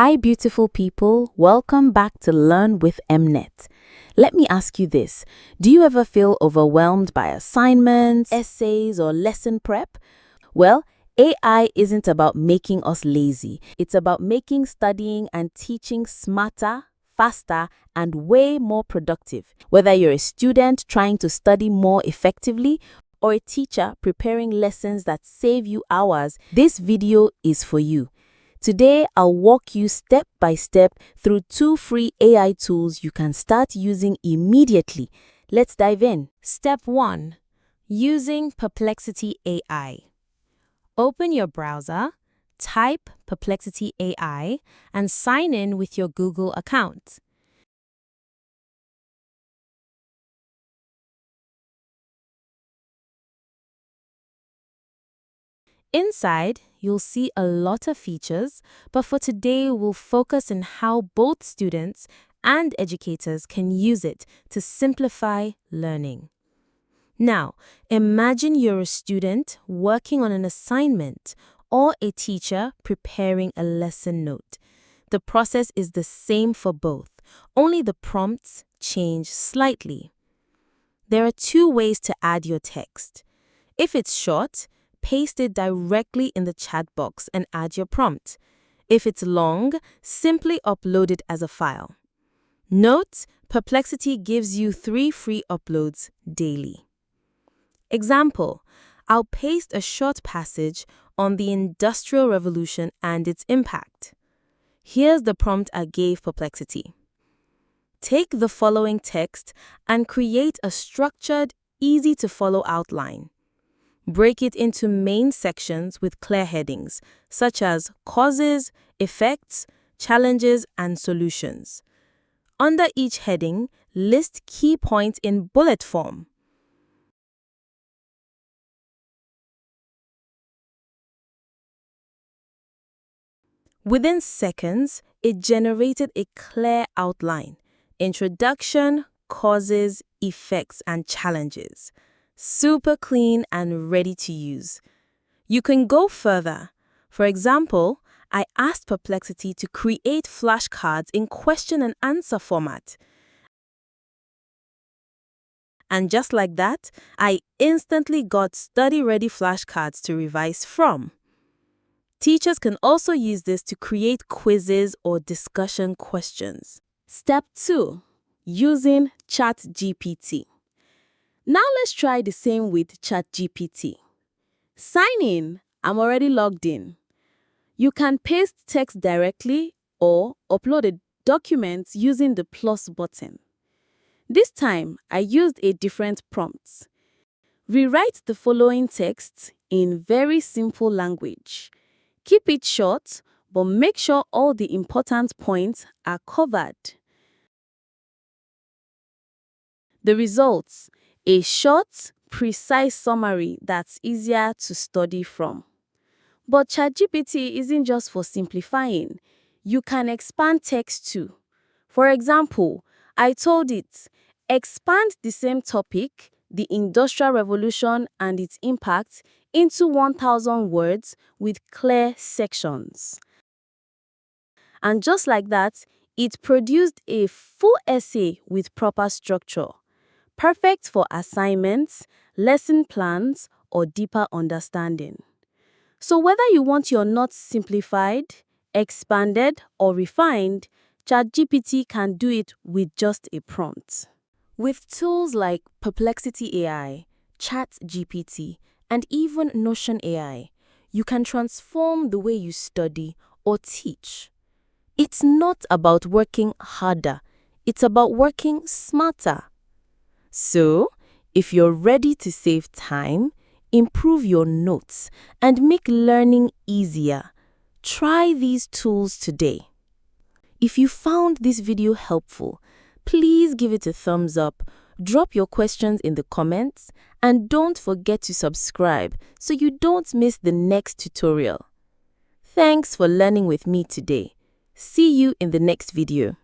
Hi, beautiful people. Welcome back to Learn with Mnet. Let me ask you this. Do you ever feel overwhelmed by assignments, essays, or lesson prep? Well, AI isn't about making us lazy. It's about making studying and teaching smarter, faster, and way more productive. Whether you're a student trying to study more effectively or a teacher preparing lessons that save you hours, this video is for you. Today, I'll walk you step by step through 2 free AI tools you can start using immediately. Let's dive in. Step 1. Using Perplexity AI. Open your browser, type Perplexity AI, and sign in with your Google account. Inside, you'll see a lot of features, but for today, we'll focus on how both students and educators can use it to simplify learning. Now, imagine you're a student working on an assignment or a teacher preparing a lesson note. The process is the same for both, only the prompts change slightly. There are 2 ways to add your text. If it's short, paste it directly in the chat box and add your prompt. If it's long, simply upload it as a file. Note, Perplexity gives you 3 free uploads daily. Example, I'll paste a short passage on the Industrial Revolution and its impact. Here's the prompt I gave Perplexity. Take the following text and create a structured, easy-to-follow outline. Break it into main sections with clear headings, such as causes, effects, challenges, and solutions. Under each heading, list key points in bullet form. Within seconds, it generated a clear outline: introduction, causes, effects, and challenges. Super clean and ready to use. You can go further. For example, I asked Perplexity to create flashcards in question and answer format. And just like that, I instantly got study-ready flashcards to revise from. Teachers can also use this to create quizzes or discussion questions. Step 2. Using ChatGPT. Now let's try the same with ChatGPT. Sign in. I'm already logged in. You can paste text directly or upload a document using the plus button. This time, I used a different prompt. Rewrite the following text in very simple language. Keep it short, but make sure all the important points are covered. The results: a short, precise summary that's easier to study from. But ChatGPT isn't just for simplifying. You can expand text too. For example, I told it, expand the same topic, the Industrial Revolution and its impact, into 1,000 words with clear sections. And just like that, it produced a full essay with proper structure, perfect for assignments, lesson plans, or deeper understanding. So whether you want your notes simplified, expanded, or refined, ChatGPT can do it with just a prompt. With tools like Perplexity AI, ChatGPT, and even Notion AI, you can transform the way you study or teach. It's not about working harder, it's about working smarter. So, if you're ready to save time, improve your notes, and make learning easier, try these tools today. If you found this video helpful, please give it a thumbs up, drop your questions in the comments, and don't forget to subscribe so you don't miss the next tutorial. Thanks for learning with me today. See you in the next video.